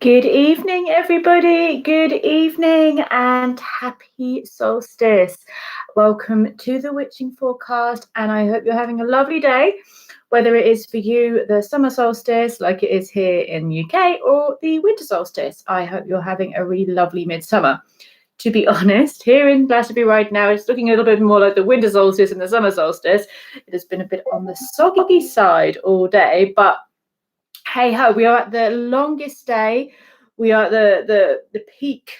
Good evening, everybody. Good evening and happy solstice. Welcome to the Witching Forecast, and I hope you're having a lovely day, whether it is for you the summer solstice like it is here in the UK or the winter solstice. I hope you're having a really lovely midsummer. To be honest, here in Glastonbury right now, it's looking a little bit more like the winter solstice and the summer solstice. It has been a bit on the soggy side all day, but hey ho, we are at the longest day. We are at the peak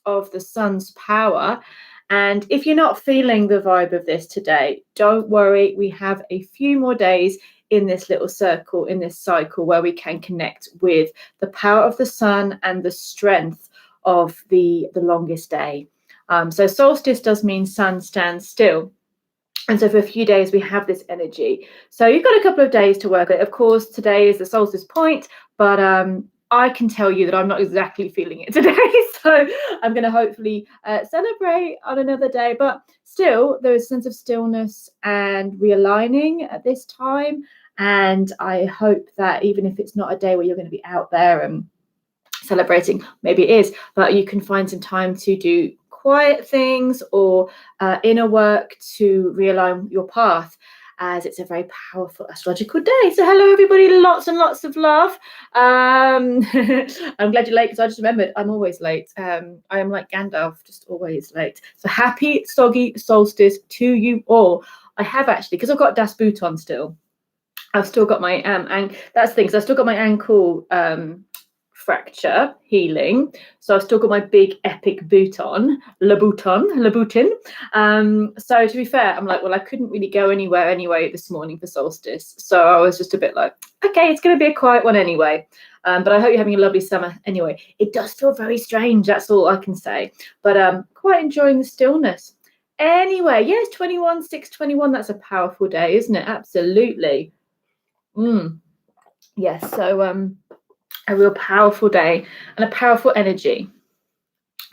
of the sun's power. And if you're not feeling the vibe of this today, don't worry. We have a few more days in this little circle, in this cycle, where we can connect with the power of the sun and the strength of the longest day. So solstice does mean sun stands still. And so for a few days, we have this energy. So you've got a couple of days to work it. Of course, today is the solstice point, but I can tell you that I'm not exactly feeling it today. So I'm going to hopefully celebrate on another day. But still, there is a sense of stillness and realigning at this time. And I hope that even if it's not a day where you're going to be out there and celebrating, maybe it is, but you can find some time to do quiet things or inner work to realign your path, as it's a very powerful astrological day. So hello everybody, lots and lots of love. I'm glad you're late, because I just remembered I'm always late. I am like Gandalf, just always late. So happy soggy solstice to you all. I have actually, because I've got Das Boot on still, I've still got my and that's the thing, because I've still got my ankle fracture healing, so I've still got my big epic boot on, Le Boutin. So to be fair, I'm like, well, I couldn't really go anywhere anyway this morning for solstice, so I was just a bit like, okay, it's going to be a quiet one anyway. But I hope you're having a lovely summer anyway. It does feel very strange, that's all I can say, but quite enjoying the stillness. Anyway, yes, 21/6/21. That's a powerful day, isn't it? Absolutely. Yes. So a real powerful day and a powerful energy.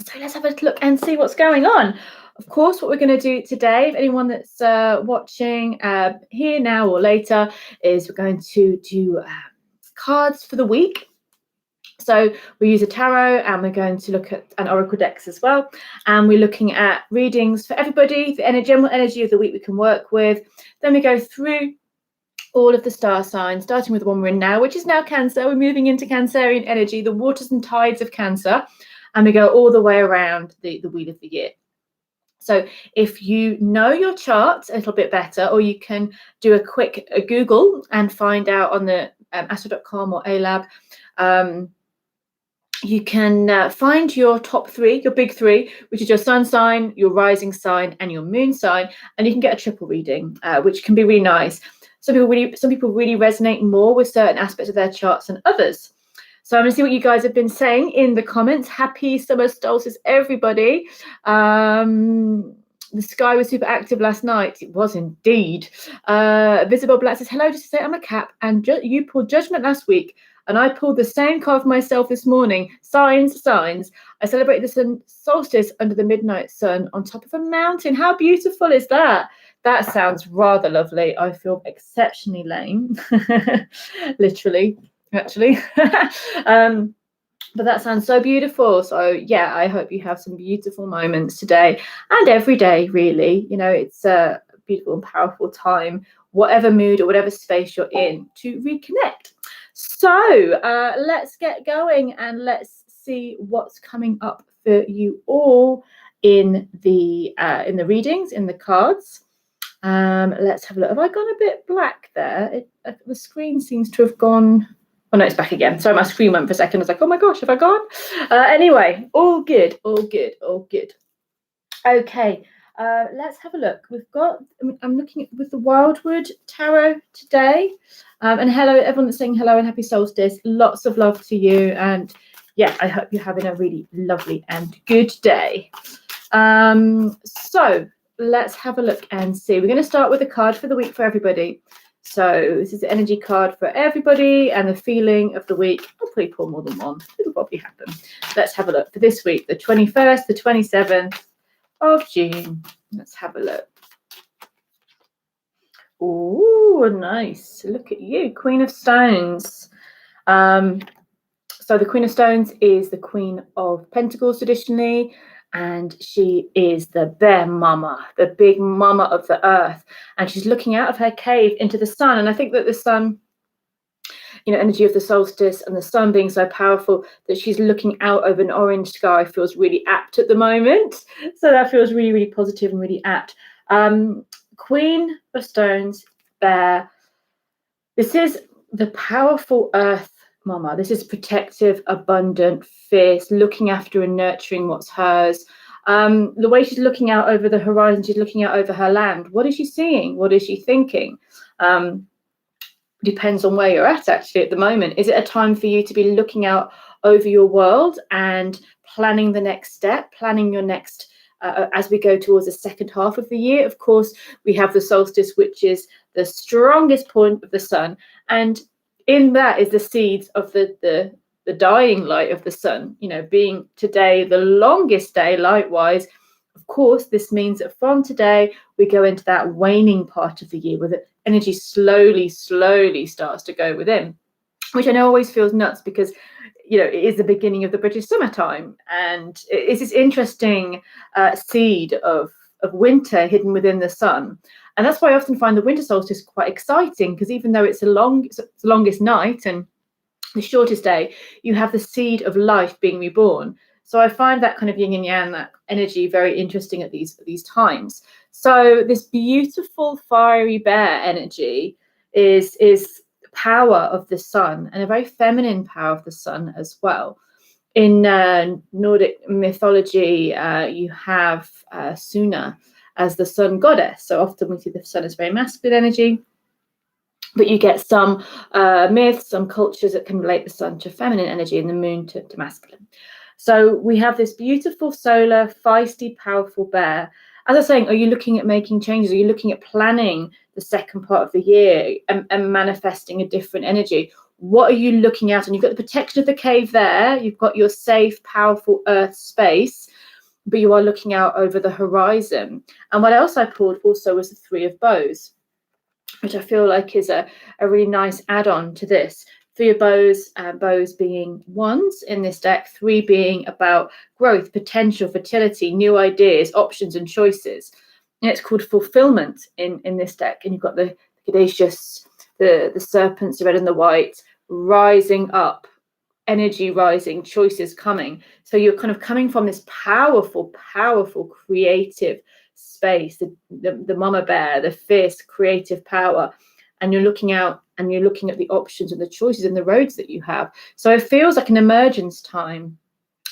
So let's have a look and see what's going on. Of course, what we're going to do today, if anyone that's watching here now or later, is we're going to do cards for the week. So we use a tarot, and we're going to look at an oracle decks as well. And we're looking at readings for everybody, the general energy of the week we can work with. Then we go through all of the star signs, starting with the one we're in now, which is now Cancer. We're moving into Cancerian energy, the waters and tides of Cancer, and we go all the way around the wheel of the year. So if you know your chart a little bit better, or you can do a quick Google and find out on the astro.com or ALAB, you can find your top three, your big three, which is your sun sign, your rising sign, and your moon sign, and you can get a triple reading, which can be really nice. Some people really resonate more with certain aspects of their charts than others. So I'm going to see what you guys have been saying in the comments. Happy summer solstice, everybody. The sky was super active last night. It was indeed. Visible Black says, hello, just to say I'm a Cap, and you pulled Judgment last week, and I pulled the same card for myself this morning. Signs. I celebrated the solstice under the midnight sun on top of a mountain. How beautiful is that? That sounds rather lovely. I feel exceptionally lame, literally, actually. But that sounds so beautiful. So yeah, I hope you have some beautiful moments today and every day, really. You know, it's a beautiful and powerful time, whatever mood or whatever space you're in, to reconnect. So let's get going and let's see what's coming up for you all in the readings, in the cards. Let's have a look. Have I gone a bit black there? The screen seems to have gone. Oh no, it's back again. Sorry, my screen went for a second. I was like, oh my gosh, have I gone? Anyway, all good. Okay, let's have a look. We've got, I'm looking at with the Wildwood Tarot today. And hello, everyone that's saying hello and happy solstice. Lots of love to you. And yeah, I hope you're having a really lovely and good day. So let's have a look and see. We're going to start with a card for the week for everybody. So this is the energy card for everybody and the feeling of the week. I'll probably pull more than one. It'll probably happen. Let's have a look for this week, the 21st, the 27th of June. Let's have a look. Oh, nice. Look at you, Queen of Stones. So So the Queen of Stones is the Queen of Pentacles traditionally, and she is the bear mama, the big mama of the earth, and she's looking out of her cave into the sun. And I think that the sun, energy of the solstice and the sun being so powerful, that she's looking out over an orange sky feels really apt at the moment. So that feels really, really positive and really apt. Queen of Stones, bear. This is the powerful earth mama. This is protective, abundant, fierce, looking after and nurturing what's hers. The way she's looking out over the horizon, she's looking out over her land. What is she seeing? What is she thinking? Depends on where you're at the moment. Is it a time for you to be looking out over your world and planning the next step, planning your next, as we go towards the second half of the year? Of course, we have the solstice, which is the strongest point of the sun. And in that is the seeds of the dying light of the sun, being today the longest day light-wise. Of course, this means that from today, we go into that waning part of the year where the energy slowly starts to go within, which I know always feels nuts because, it is the beginning of the British summertime. And it's this interesting seed of winter hidden within the sun. And that's why I often find the winter solstice quite exciting, because even though it's the longest night and the shortest day, you have the seed of life being reborn. So I find that kind of yin and yang, that energy, very interesting at these times. So this beautiful fiery bear energy is power of the sun, and a very feminine power of the sun as well. In Nordic mythology, you have Suna as the sun goddess. So often we see the sun as very masculine energy, but you get some myths, some cultures that can relate the sun to feminine energy and the moon to masculine. So we have this beautiful solar, feisty, powerful bear. As I was saying, are you looking at making changes? Are you looking at planning the second part of the year and manifesting a different energy? What are you looking at? And you've got the protection of the cave there. You've got your safe, powerful earth space, but you are looking out over the horizon. And what else I pulled also was the Three of Bows, which I feel like is a really nice add-on to this. Three of Bows, bows being wands in this deck, three being about growth, potential, fertility, new ideas, options and choices. And it's called fulfillment in this deck. And you've got the Caduceus, the serpents, the red and the white, rising up, energy rising, choices coming. So you're kind of coming from this powerful, creative space, the mama bear, the fierce creative power. And you're looking out and you're looking at the options and the choices and the roads that you have. So it feels like an emergence time.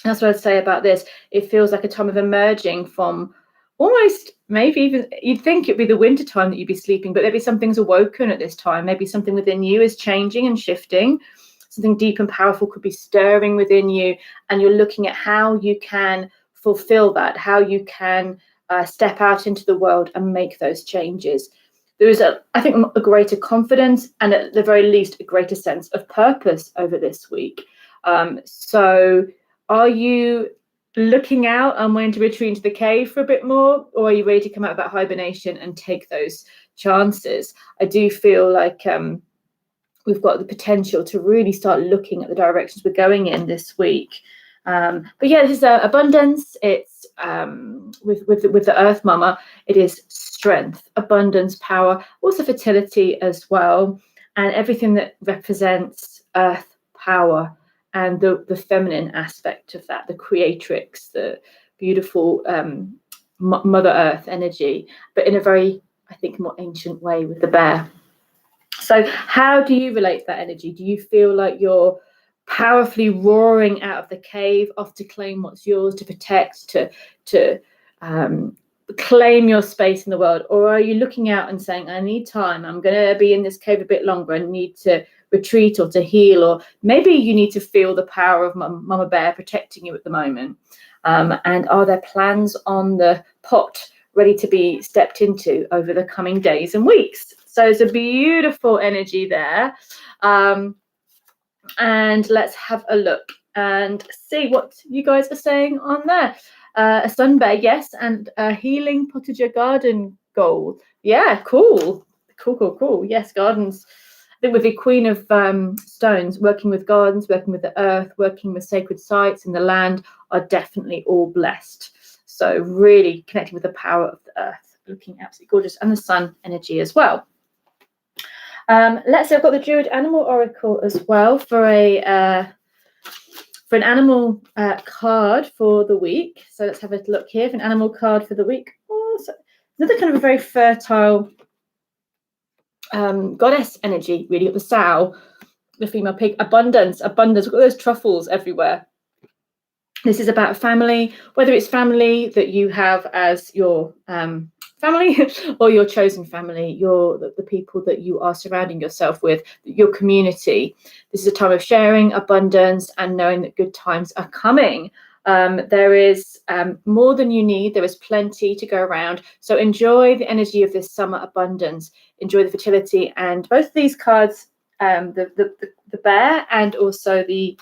That's what I'd say about this. It feels like a time of emerging from almost, maybe even, you'd think it'd be the winter time that you'd be sleeping, but maybe something's awoken at this time. Maybe something within you is changing and shifting. Something deep and powerful could be stirring within you. And you're looking at how you can fulfill that, how you can step out into the world and make those changes. There is, I think, a greater confidence and at the very least a greater sense of purpose over this week. So are you looking out and wanting to retreat into the cave for a bit more, or are you ready to come out of that hibernation and take those chances? I do feel like we've got the potential to really start looking at the directions we're going in this week. But yeah, this is abundance. It's with the Earth Mama. It is strength, abundance, power, also fertility as well, and everything that represents Earth power and the feminine aspect of that, the creatrix, the beautiful Mother Earth energy, but in a very, I think, more ancient way with the bear. So how do you relate to that energy? Do you feel like you're powerfully roaring out of the cave, off to claim what's yours, to protect, to claim your space in the world? Or are you looking out and saying, I need time, I'm going to be in this cave a bit longer, I need to retreat or to heal, or maybe you need to feel the power of Mama Bear protecting you at the moment? And are there plans on the pot ready to be stepped into over the coming days and weeks? So it's a beautiful energy there. And let's have a look and see what you guys are saying on there. A sun bear, yes, and a healing potager garden goal. Yeah, cool. Yes, gardens. I with the Queen of Stones, working with gardens, working with the earth, working with sacred sites in the land are definitely all blessed. So really connecting with the power of the earth, looking absolutely gorgeous, and the sun energy as well. Let's see, I've got the Druid Animal Oracle as well for an animal card for the week. So let's have a look here for an animal card for the week. Oh, so another kind of a very fertile goddess energy, really, the sow, the female pig. Abundance. We've got those truffles everywhere. This is about family, whether it's family that you have as your family or your chosen family, the people that you are surrounding yourself with, your community. This is a time of sharing, abundance, and knowing that good times are coming. There is more than you need. There is plenty to go around. So enjoy the energy of this summer abundance. Enjoy the fertility. And both of these cards, the bear and also the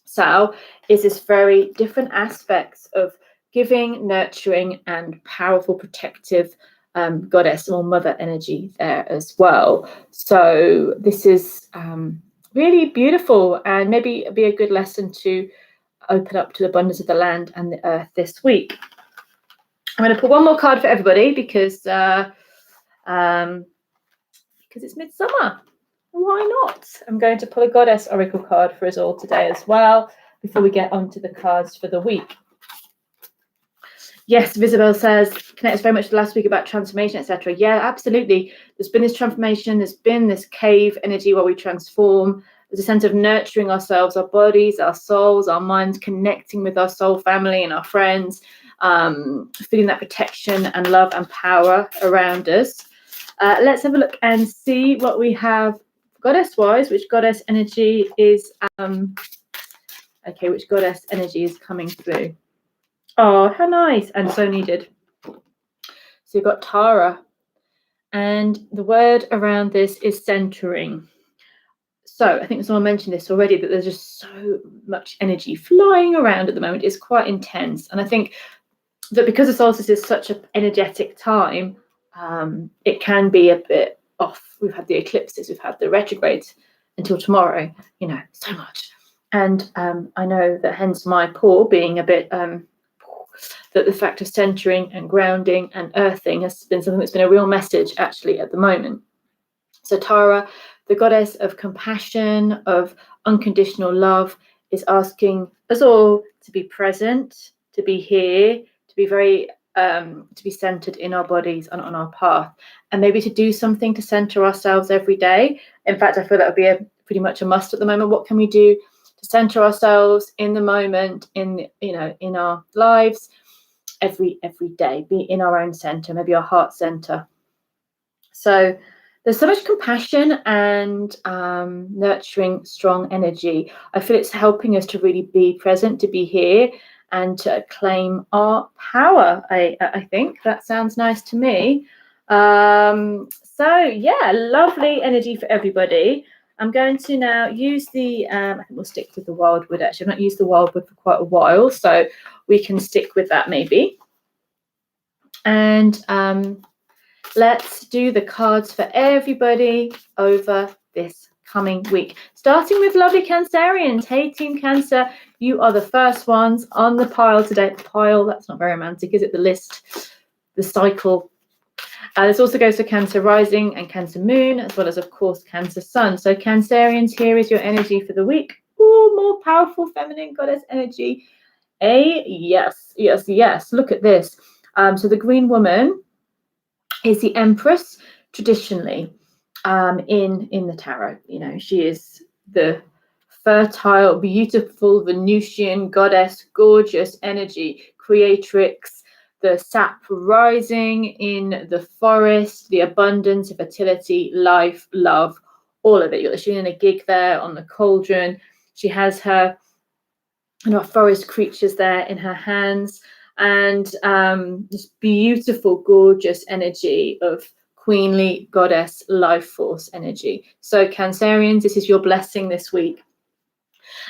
sow, is this very different aspects of giving, nurturing, and powerful protective goddess or mother energy there as well. So this is really beautiful, and maybe be a good lesson to open up to the abundance of the land and the earth this week. I'm going to pull one more card for everybody because it's midsummer. Why not? I'm going to pull a goddess oracle card for us all today as well before we get on to the cards for the week. Yes, Visabel says, connects very much to last week about transformation, etc. Yeah, absolutely. There's been this transformation. There's been this cave energy where we transform. There's a sense of nurturing ourselves, our bodies, our souls, our minds, connecting with our soul family and our friends, feeling that protection and love and power around us. Let's have a look and see what we have goddess-wise, which goddess energy is, which goddess energy is coming through. Oh, how nice, and so needed. So you've got Tara, and the word around this is centering. So I think someone mentioned this already, that there's just so much energy flying around at the moment. It's quite intense. And I think that because the solstice is such an energetic time, it can be a bit off. We've had the eclipses, we've had the retrogrades until tomorrow, so much. And I know that hence my pour being a bit, that the fact of centering and grounding and earthing has been something that's been a real message actually at the moment. So Tara, the goddess of compassion, of unconditional love, is asking us all to be present, to be here, to be very to be centered in our bodies and on our path, and maybe to do something to center ourselves every day. In fact, I feel that would be pretty much a must at the moment. What can we do to center ourselves in the moment, in our lives every day? Be in our own center, maybe our heart center. So there's so much compassion and nurturing, strong energy. I feel it's helping us to really be present, to be here, and to claim our power. I think that sounds nice to me. So yeah, lovely energy for everybody. I'm going to now use the, I think we'll stick with the wildwood actually. I've not used the wildwood for quite a while, so we can stick with that maybe. And let's do the cards for everybody over this coming week. Starting with lovely Cancerians. Hey, Team Cancer, you are the first ones on the pile today. Pile, that's not very romantic, is it? The list, the cycle. This also goes for Cancer Rising and Cancer Moon, as well as, of course, Cancer Sun. So Cancerians, here is your energy for the week. Ooh, more powerful feminine goddess energy. Yes. Look at this. So the green woman is the Empress traditionally in the tarot. She is the fertile, beautiful Venusian goddess, gorgeous energy, creatrix, the sap rising in the forest, the abundance, fertility, life, love, all of it. She's in a gig there on the cauldron. She has her forest creatures there in her hands, and this beautiful, gorgeous energy of queenly goddess life force energy. So Cancerians, this is your blessing this week.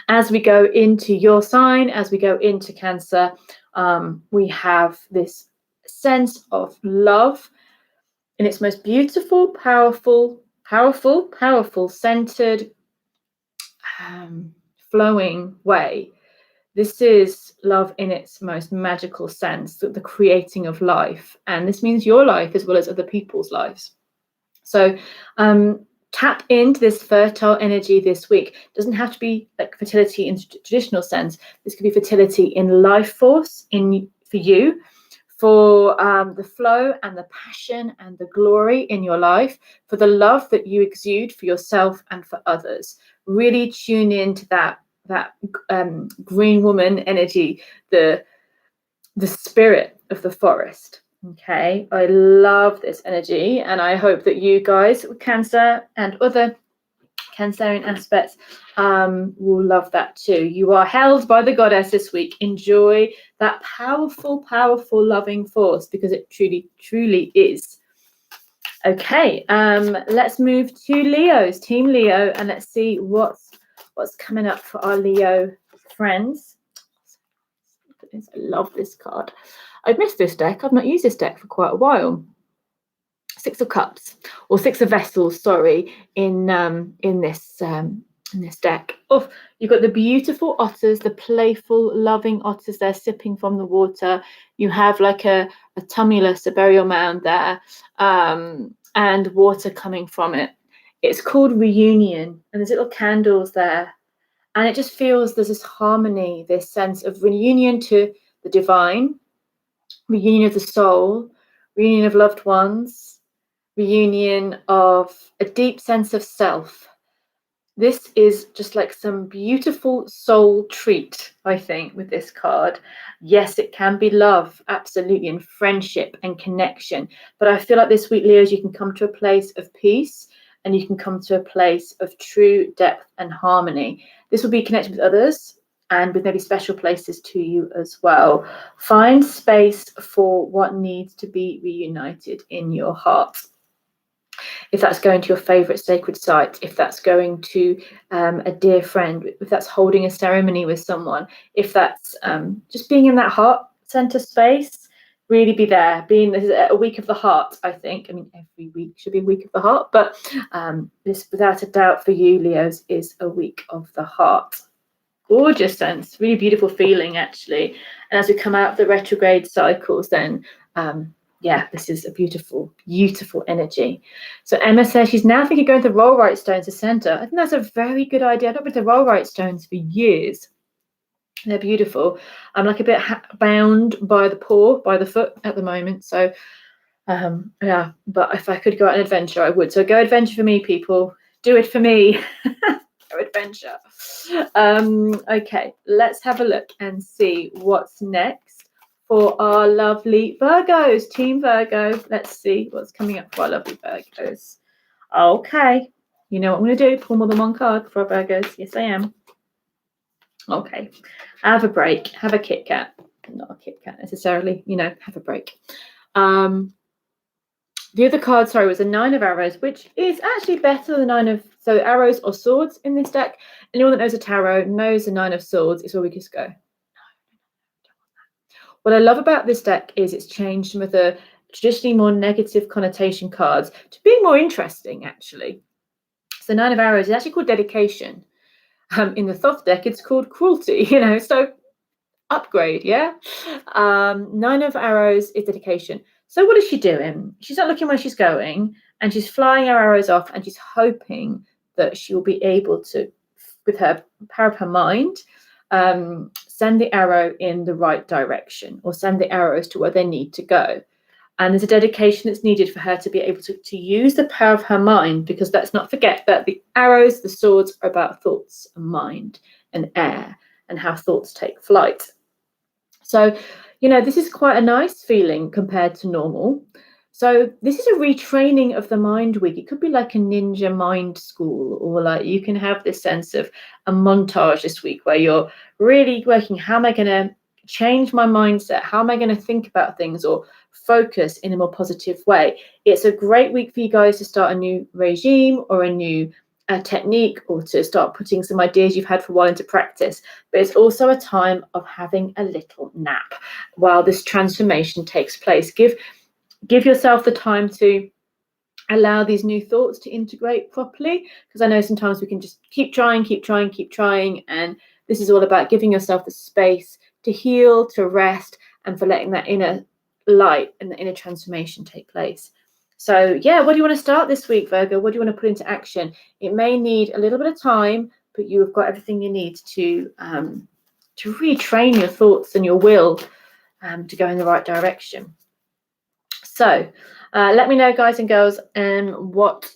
As we go into your sign, as we go into Cancer, we have this sense of love in its most beautiful, powerful, powerful, centered, flowing way. This is love in its most magical sense, the creating of life. And this means your life as well as other people's lives. So tap into this fertile energy this week. It doesn't have to be like fertility in traditional sense. This could be fertility in life force for you, for the flow and the passion and the glory in your life, for the love that you exude for yourself and for others. Really tune into that green woman energy, the spirit of the forest. Okay, I love this energy, and I hope that you guys, Cancer and other Cancerian aspects, will love that too. You are held by the goddess this week. Enjoy that powerful, loving force, because it truly is. Okay, let's move to Leo's, Team Leo, and let's see what's coming up for our Leo friends. I love this card. I've missed this deck. I've not used this deck for quite a while. Six of Cups, or Six of Vessels, sorry, in this deck. Oh, you've got the beautiful otters, the playful, loving otters. They're sipping from the water. You have like a tumulus, a burial mound there, and water coming from it. It's called Reunion, and there's little candles there. And it just feels there's this harmony, this sense of reunion to the divine, reunion of the soul, reunion of loved ones, reunion of a deep sense of self. This is just like some beautiful soul treat, I think, with this card. Yes, it can be love, absolutely, and friendship and connection. But I feel like this week, Leos, you can come to a place of peace, and you can come to a place of true depth and harmony. This will be connected with others and with maybe special places to you as well. Find space for what needs to be reunited in your heart. If that's going to your favorite sacred site, if that's going to a dear friend, if that's holding a ceremony with someone, if that's just being in that heart center space, really be there. This is a week of the heart, I think. I mean, every week should be a week of the heart, but this, without a doubt, for you, Leos, is a week of the heart. Gorgeous sense, really beautiful feeling, actually. And as we come out of the retrograde cycles, then yeah, this is a beautiful energy. So Emma says she's now thinking of going to the rollright stones to center. I think that's a very good idea. I've not been to rollright stones for years. They're beautiful. I'm like a bit bound by the foot at the moment. So yeah, but if I could go out on an adventure, I would. So go adventure for me, people. Do it for me. Go adventure. Okay, let's have a look and see what's next for our lovely Virgos, Team Virgo. Let's see what's coming up for our lovely Virgos. Okay, you know what I'm going to do? Pull more than one card for our Virgos. Yes, I am. Okay, have a break. Have a Kit Kat. Not a Kit Kat necessarily, you know, have a break. The other card, sorry, was a Nine of Arrows, which is actually better than the Nine of, so arrows or swords in this deck. Anyone that knows a tarot knows the Nine of Swords is where we just go. What I love about this deck is it's changed some of the traditionally more negative connotation cards to being more interesting, actually. So Nine of Arrows is actually called dedication. In the Thoth deck, it's called cruelty, you know, so upgrade, yeah? Nine of Arrows is dedication. So what is she doing? She's not looking where she's going, and she's flying her arrows off, and she's hoping that she will be able to, with her power of her mind, send the arrow in the right direction, or send the arrows to where they need to go. And there's a dedication that's needed for her to be able to use the power of her mind, because let's not forget that the arrows, the swords, are about thoughts and mind and air and how thoughts take flight. So, you know, this is quite a nice feeling compared to normal. So this is a retraining of the mind week. It could be like a ninja mind school, or like you can have this sense of a montage this week where you're really working, how am I going to change my mindset? How am I going to think about things or focus in a more positive way? It's a great week for you guys to start a new regime or a new technique, or to start putting some ideas you've had for a while into practice. But it's also a time of having a little nap while this transformation takes place. Give yourself the time to allow these new thoughts to integrate properly, because I know sometimes we can just keep trying, and this is all about giving yourself the space to heal, to rest, and for letting that inner light and the inner transformation take place. So yeah, what do you want to start this week, Virgo? What do you want to put into action? It may need a little bit of time, but you have got everything you need to retrain your thoughts and your will to go in the right direction. So let me know, guys and girls, what,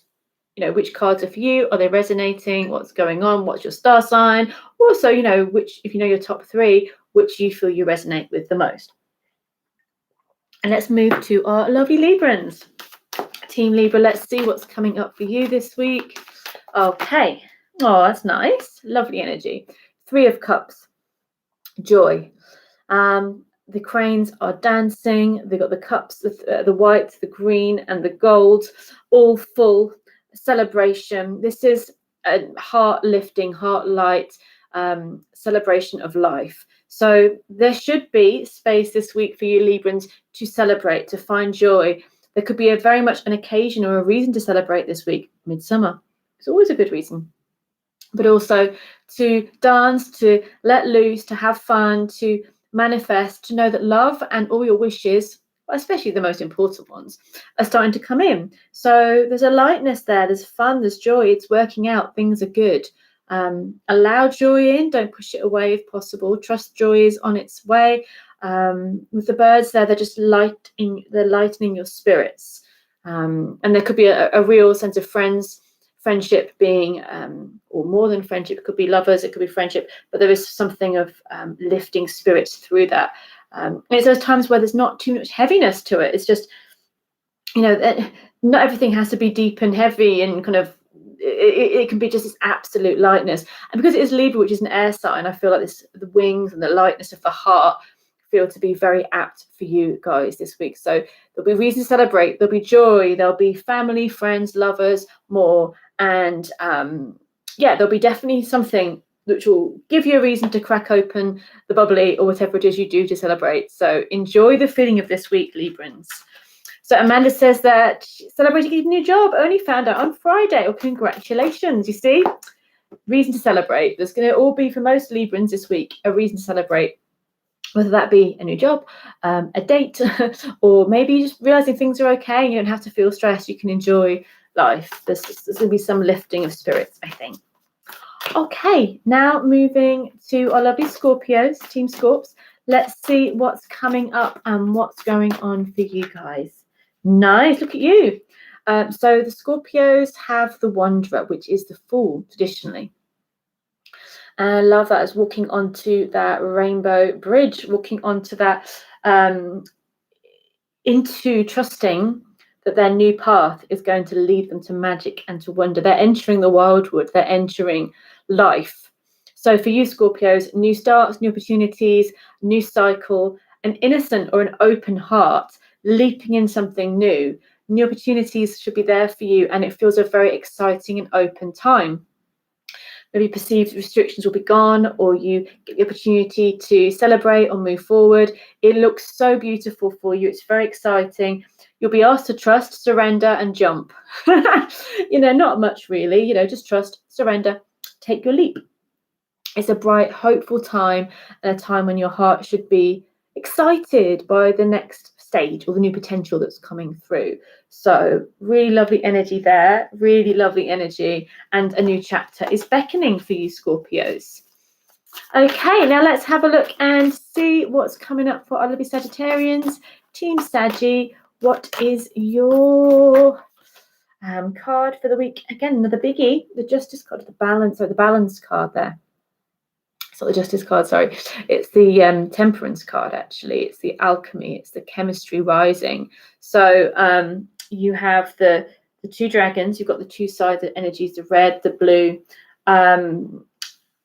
which cards are for you. Are they resonating? What's going on? What's your star sign? Also, which, if you know your top 3, which you feel you resonate with the most. And let's move to our lovely Librans. Team Libra, let's see what's coming up for you this week. Okay. Oh, that's nice. Lovely energy. 3 of Cups. Joy. The cranes are dancing. They've got the cups, the white, the green, and the gold, all full celebration. This is a heart-lifting, heart-light celebration of life. So there should be space this week for you Librans to celebrate, to find joy. There could be very much an occasion or a reason to celebrate this week. Midsummer. It's always a good reason. But also to dance, to let loose, to have fun, to manifest, to know that love and all your wishes, especially the most important ones, are starting to come in. So there's a lightness there, there's fun, there's joy, it's working out, things are good. Allow joy in, don't push it away if possible. Trust joy is on its way. With the birds there, they're just lightening your spirits. And there could be a real sense of friendship being, or more than friendship. It could be lovers, it could be friendship, but there is something of lifting spirits through that. And it's those times where there's not too much heaviness to it. It's just, not everything has to be deep and heavy and kind of, it can be just this absolute lightness. And because it is Libra, which is an air sign, I feel like the wings and the lightness of the heart feel to be very apt for you guys this week. So there'll be reason to celebrate, there'll be joy, there'll be family, friends, lovers, more. And there'll be definitely something which will give you a reason to crack open the bubbly or whatever it is you do to celebrate. So enjoy the feeling of this week, Librans. So Amanda says that celebrating a new job, only found out on Friday. Oh, congratulations. You see, reason to celebrate. There's going to all be, for most Librans this week, a reason to celebrate. Whether that be a new job, a date, or maybe just realizing things are okay and you don't have to feel stressed. You can enjoy life. There's going to be some lifting of spirits, I think. Okay, now moving to our lovely Scorpios, Team Scorps. Let's see what's coming up and what's going on for you guys. Nice, look at you. So the Scorpios have the Wanderer, which is the Fool traditionally. And I love that as walking onto that rainbow bridge, walking onto that, into trusting that their new path is going to lead them to magic and to wonder. They're entering the wildwood, they're entering life. So for you Scorpios, new starts, new opportunities, new cycle, an innocent or an open heart, leaping in something new. New opportunities should be there for you, and it feels a very exciting and open time. Maybe perceived restrictions will be gone, or you get the opportunity to celebrate or move forward. It looks so beautiful for you. It's very exciting. You'll be asked to trust, surrender, and jump. Not much really, just trust, surrender, take your leap. It's a bright, hopeful time, and a time when your heart should be excited by the next stage or the new potential that's coming through. So really lovely energy there, really lovely energy, and a new chapter is beckoning for you Scorpios. Okay, now let's have a look and see what's coming up for our lovely Sagittarians. Team Saggy, what is your card for the week? Again, another biggie, the Justice card, the balance card there. It's not the Justice card, sorry. It's the Temperance card, actually. It's the Alchemy. It's the Chemistry rising. So you have the 2 dragons. You've got the 2 sides of energies, the red, the blue.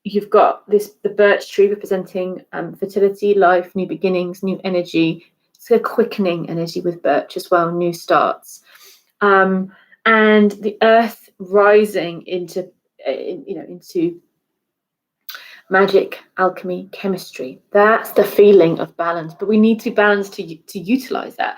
You've got the birch tree representing fertility, life, new beginnings, new energy. It's a quickening energy with birch as well, new starts. And the earth rising into magic, alchemy, chemistry. That's the feeling of balance, but we need to balance to utilize that.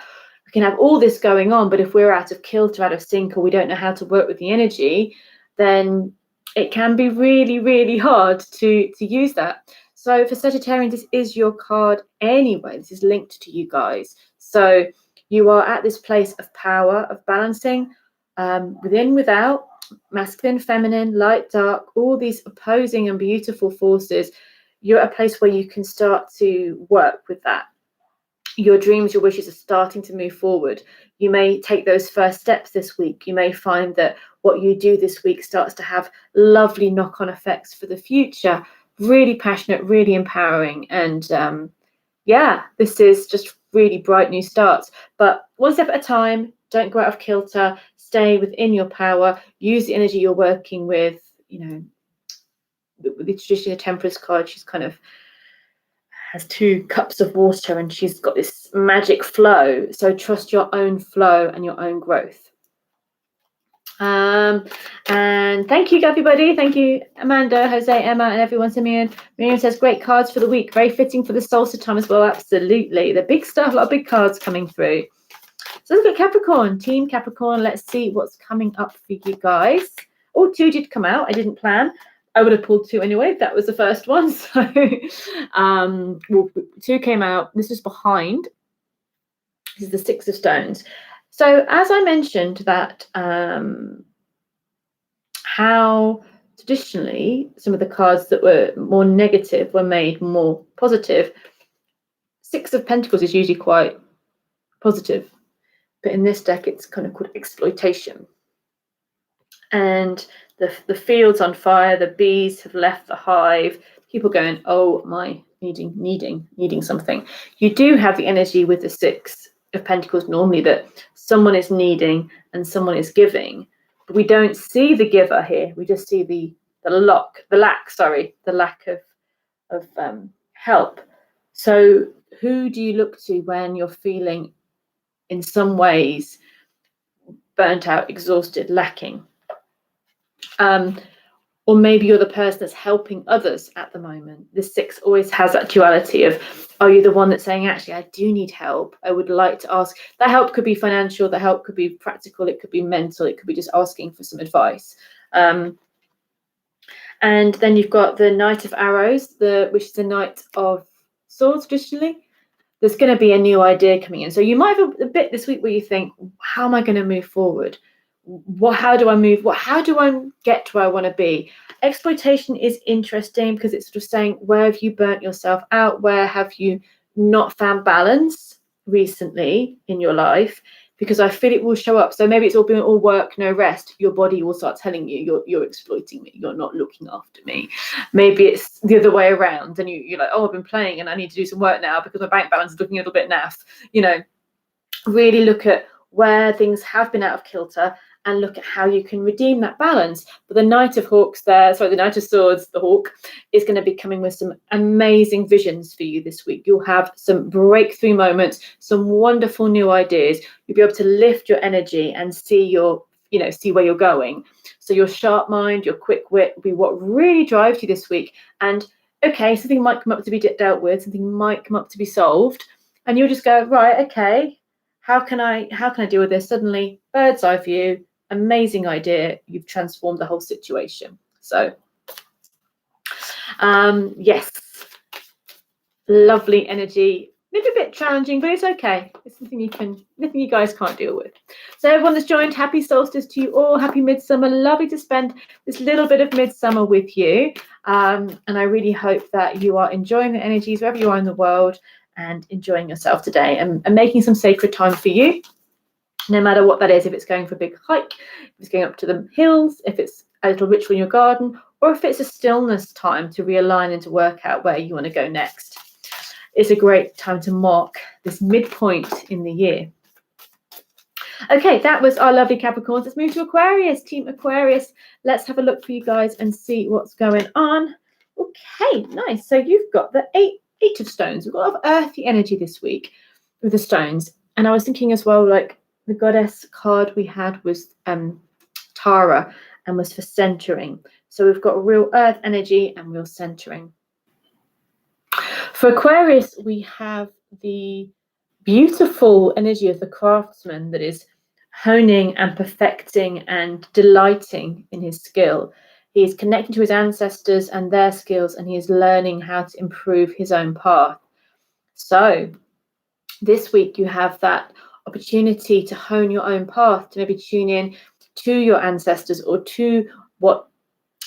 can have all this going on, but if we're out of kilter, out of sync, or we don't know how to work with the energy, then it can be really, really hard to use that. So for Sagittarians, this is your card anyway. This is linked to you guys. So you are at this place of power, of balancing within, without, masculine, feminine, light, dark, all these opposing and beautiful forces. You're at a place where you can start to work with that. Your dreams, your wishes are starting to move forward. You may take those first steps this week. You may find that what you do this week starts to have lovely knock-on effects for the future. Really passionate, really empowering. And yeah, this is just really bright new starts. But one step at a time. Don't go out of kilter. Stay within your power. Use the energy you're working with. You know, the traditional Temperance card, she's kind of has 2 cups of water and she's got this magic flow. So trust your own flow and your own growth. And thank you, everybody. Thank you, Amanda, Jose, Emma, and everyone. Simeon. Miriam says, great cards for the week. Very fitting for the solstice time as well. Absolutely. The big stuff, a lot of big cards coming through. So look at Capricorn, Team Capricorn. Let's see what's coming up for you guys. Oh, 2 did come out. I didn't plan. I would have pulled 2 anyway if that was the first one. So well, 2 came out. This is behind. This is the 6 of Stones. So as I mentioned that how traditionally some of the cards that were more negative were made more positive. 6 of Pentacles is usually quite positive. But in this deck, it's kind of called exploitation. And the field's on fire, the bees have left the hive, people going, oh my, needing something. You do have the energy with the 6 of Pentacles normally that someone is needing and someone is giving, but we don't see the giver here. We just see the lack of help. So who do you look to when you're feeling in some ways burnt out, exhausted, lacking? Or maybe you're the person that's helping others at the moment. The 6 always has that duality of, are you the one that's saying, actually, I do need help. I would like to ask. That help could be financial. The help could be practical. It could be mental. It could be just asking for some advice. And then you've got the Knight of Arrows, which is the Knight of Swords traditionally. There's going to be a new idea coming in. So you might have a bit this week where you think, how am I going to move forward? How do I move? How do I get to where I want to be? Exploitation is interesting because it's sort of saying, where have you burnt yourself out? Where have you not found balance recently in your life? Because I feel it will show up. So maybe it's all been all work, no rest. Your body will start telling you, you're exploiting me. You're not looking after me. Maybe it's the other way around. And you're like, oh, I've been playing and I need to do some work now because my bank balance is looking a little bit naff. You know, really look at where things have been out of kilter and look at how you can redeem that balance. But the Knight of Swords, the Hawk, is going to be coming with some amazing visions for you this week. You'll have some breakthrough moments, some wonderful new ideas. You'll be able to lift your energy and see where you're going. So your sharp mind, your quick wit will be what really drives you this week. And okay, something might come up to be dealt with, something might come up to be solved, and you'll just go, right, okay, how can I deal with this? Suddenly, bird's eye view, amazing idea. You've transformed the whole situation. So, yes, lovely energy. Maybe a bit challenging, but it's okay. It's nothing you guys can't deal with. So everyone that's joined, happy solstice to you all. Happy midsummer. Lovely to spend this little bit of midsummer with you. And I really hope that you are enjoying the energies wherever you are in the world and enjoying yourself today and making some sacred time for you. No matter what that is, if it's going for a big hike, if it's going up to the hills, if it's a little ritual in your garden, or if it's a stillness time to realign and to work out where you want to go next. It's a great time to mark this midpoint in the year. Okay, that was our lovely Capricorns. Let's move to Aquarius, Team Aquarius. Let's have a look for you guys and see what's going on. Okay, nice. So you've got the Eight of Stones. We've got a lot of earthy energy this week with the stones. And I was thinking as well, like, the goddess card we had was Tara and was for centering. So we've got real earth energy and real centering. For Aquarius, we have the beautiful energy of the craftsman that is honing and perfecting and delighting in his skill. He is connecting to his ancestors and their skills, and he is learning how to improve his own path. So this week you have that opportunity to hone your own path, to maybe tune in to your ancestors or to what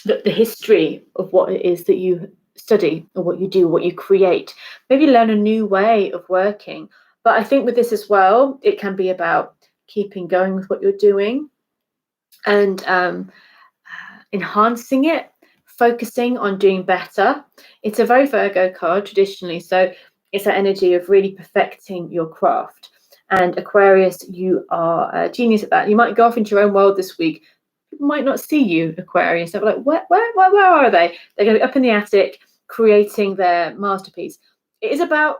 the history of what it is that you study or what you do, what you create. Maybe learn a new way of working. But I think with this as well, it can be about keeping going with what you're doing and enhancing it, focusing on doing better. It's a very Virgo card traditionally, so it's that energy of really perfecting your craft. And Aquarius, you are a genius at that. You might go off into your own world this week. People might not see you, Aquarius. They're like, where are they? They're going to be up in the attic creating their masterpiece. It is about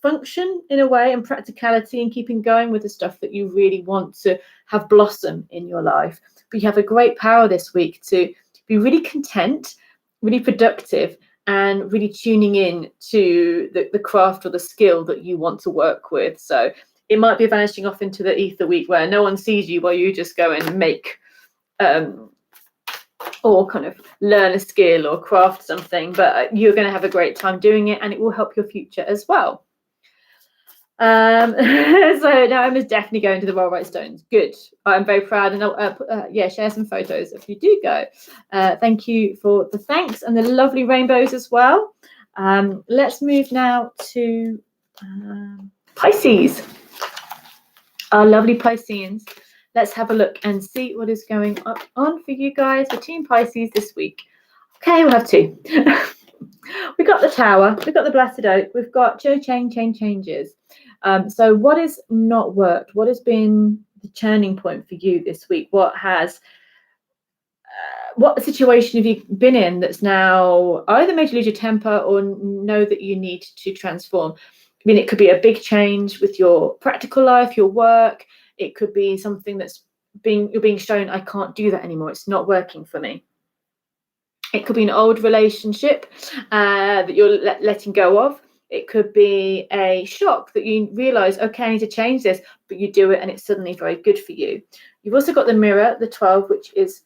function in a way and practicality and keeping going with the stuff that you really want to have blossom in your life. But you have a great power this week to be really content, really productive, and really tuning in to the craft or the skill that you want to work with. So it might be vanishing off into the ether week where no one sees you while you just go and make or kind of learn a skill or craft something, but you're going to have a great time doing it, and it will help your future as well. So now Emma's definitely going to the Roll Right Stones. Good. I'm very proud, and I'll share some photos if you do go. Thank you for the thanks and the lovely rainbows as well. Let's move now to Pisces. Our lovely Pisceans. Let's have a look and see what is going on for you guys for Team Pisces this week. Okay, we'll have two. We've got the Tower, we've got the Blessed Oak, we've got changes. So what has not worked? What has been the turning point for you this week? What situation have you been in that's now either made you lose your temper or know that you need to transform? I mean, it could be a big change with your practical life, your work. It could be something that's you're being shown, I can't do that anymore. It's not working for me. It could be an old relationship that you're letting go of. It could be a shock that you realize, okay, I need to change this, but you do it and it's suddenly very good for you. You've also got the Mirror, the 12, which is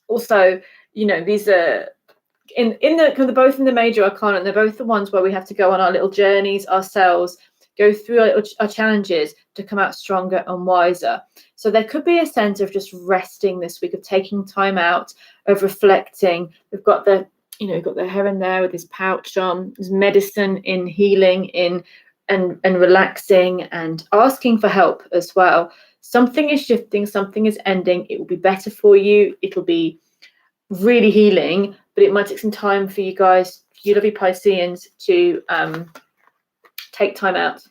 also, these are in the kind of both in the major arcana, and they're both the ones where we have to go on our little journeys ourselves, go through our challenges to come out stronger and wiser. So there could be a sense of just resting this week, of taking time out, of reflecting. We've got the Heron there with his pouch on, his medicine in healing, and relaxing and asking for help as well. Something is shifting, something is ending. It will be better for you. It'll be really healing, but it might take some time for you guys, you lovely Pisceans, to take time out,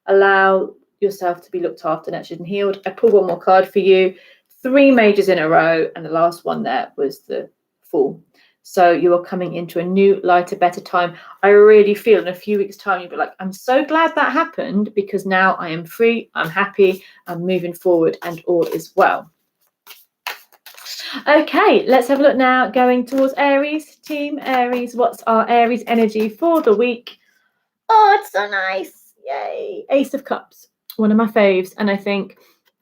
allow yourself to be looked after, nurtured and healed. I pulled one more card for you, 3 majors in a row, and the last one there was the Fool. So you are coming into a new, lighter, better time. I really feel in a few weeks' time you'll be like, I'm so glad that happened, because now I am free, I'm happy, I'm moving forward, and all is well. Okay, let's have a look now, going towards Aries. Team Aries, what's our Aries energy for the week? Oh, it's so nice. Yay. Ace of Cups, one of my faves. And I think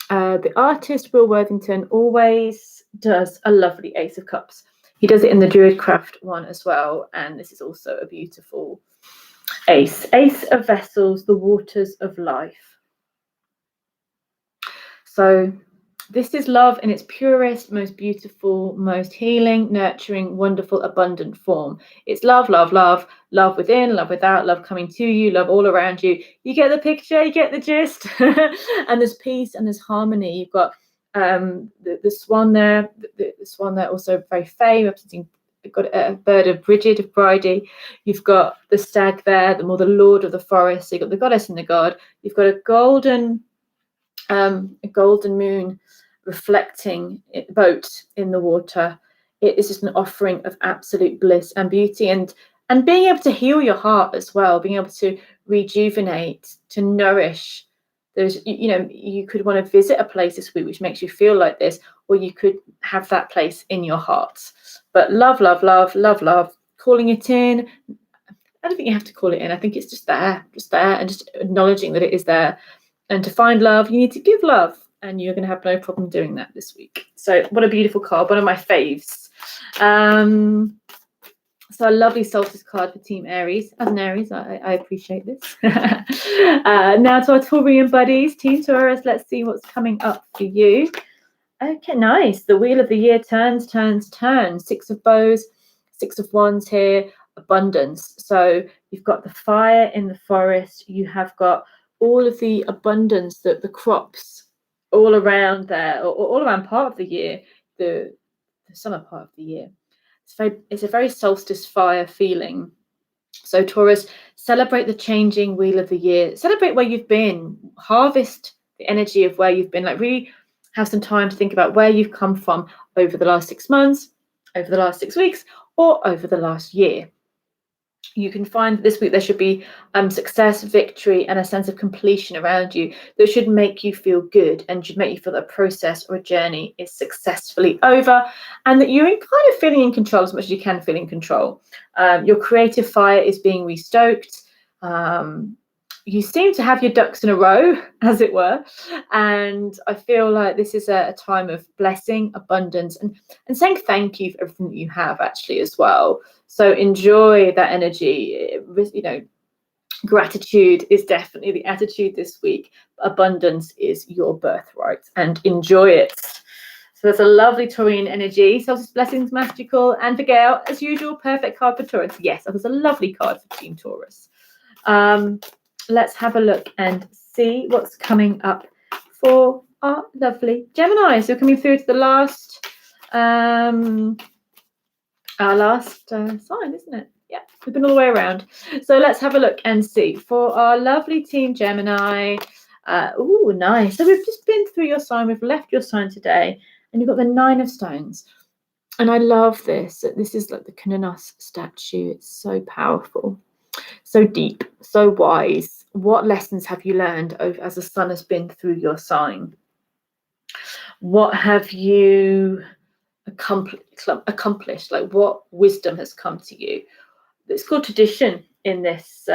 the artist Will Worthington always does a lovely Ace of Cups. He does it in the Druidcraft one as well. And this is also a beautiful ace. Ace of Vessels, the waters of life. So this is love in its purest, most beautiful, most healing, nurturing, wonderful, abundant form. It's love, love, love, love within, love without, love coming to you, love all around you. You get the picture, you get the gist. And there's peace and there's harmony. You've got the swan there, the swan there, also very fey, representing. You've got a bird of Bridget, of Bridie. You've got the stag there, the lord of the forest. So you've got the goddess and the god. You've got a golden moon reflecting boat in the water. It is just an offering of absolute bliss and beauty, and being able to heal your heart as well, being able to rejuvenate, to nourish. There's, you could want to visit a place this week which makes you feel like this, or you could have that place in your heart. But love, love, love, love, love, calling it in, I don't think you have to call it in. I think it's just there, and just acknowledging that it is there. And to find love, you need to give love, and you're going to have no problem doing that this week. So what a beautiful card, one of my faves. So a lovely solstice card for Team Aries. As an Aries, I appreciate this. Now to our Taurian buddies, Team Taurus, let's see what's coming up for you. Okay, nice. The wheel of the year turns. 6 of bows, 6 of wands here, abundance. So you've got the fire in the forest. You have got all of the abundance, that the crops all around there, or all around part of the year, the summer part of the year. It's a very solstice fire feeling. So Taurus, celebrate the changing wheel of the year. Celebrate where you've been. Harvest the energy of where you've been. Like, really have some time to think about where you've come from over the last 6 months, over the last 6 weeks, or over the last year. You can find this week there should be success, victory, and a sense of completion around you that should make you feel good and should make you feel that a process or a journey is successfully over, and that you're kind of feeling in control as much as you can feel in control. Your creative fire is being restoked. You seem to have your ducks in a row, as it were, and I feel like this is a time of blessing, abundance, and saying thank you for everything that you have, actually, as well. So enjoy that energy. You know, gratitude is definitely the attitude this week. Abundance is your birthright, and enjoy it. So there's a lovely Taurian energy. Solstice blessings, magical, and for Gail, as usual, perfect card for Taurus. Yes, that was a lovely card for Team Taurus. Let's have a look and see what's coming up for our lovely Gemini. So coming through to the last, our last sign, isn't it? Yeah, we've been all the way around. So let's have a look and see for our lovely Team Gemini. Oh, nice. So we've just been through your sign. We've left your sign today, and you've got the 9 of Stones. And I love this. This is like the Canonos statue. It's so powerful, so deep, so wise. What lessons have you learned as the sun has been through your sign? What have you accomplished? Like, what wisdom has come to you? It's called tradition in this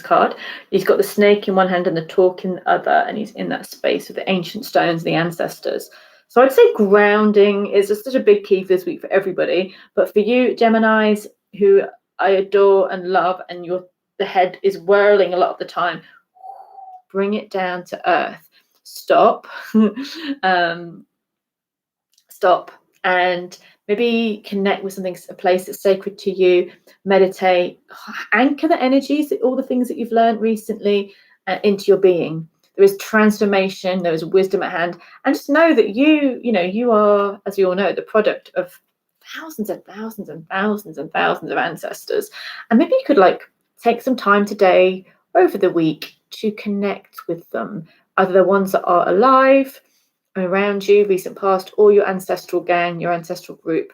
card. He's got the snake in one hand and the torque in the other, and he's in that space with the ancient stones, the ancestors. So I'd say grounding is just such a big key for this week for everybody. But for you, Geminis, who I adore and love, and the head is whirling a lot of the time, bring it down to earth. Stop. Stop and maybe connect with something, a place that's sacred to you. Meditate, anchor the energies, all the things that you've learned recently into your being. There is transformation, there is wisdom at hand, and just know that you are, as you all know, the product of thousands and thousands and thousands and thousands of ancestors. And maybe you could take some time today, over the week, to connect with them, either the ones that are alive around you, recent past, or your ancestral gang, your ancestral group.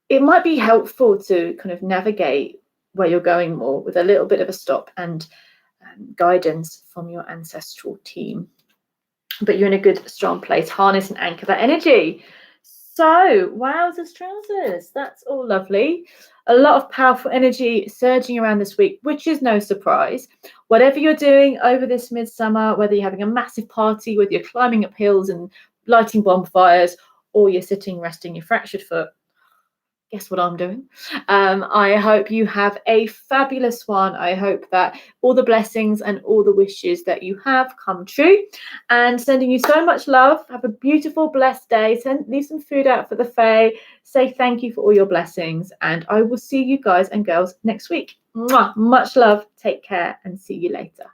It might be helpful to kind of navigate where you're going more with a little bit of a stop and guidance from your ancestral team. But you're in a good, strong place. Harness and anchor that energy. So, wowzers trousers, that's all lovely. A lot of powerful energy surging around this week, which is no surprise. Whatever you're doing over this midsummer, whether you're having a massive party, whether you're climbing up hills and lighting bonfires, or you're sitting resting your fractured foot, guess what I'm doing? I hope you have a fabulous one. I hope that all the blessings and all the wishes that you have come true. And sending you so much love. Have a beautiful, blessed day. Leave some food out for the Fae. Say thank you for all your blessings. And I will see you guys and girls next week. Mwah! Much love. Take care and see you later.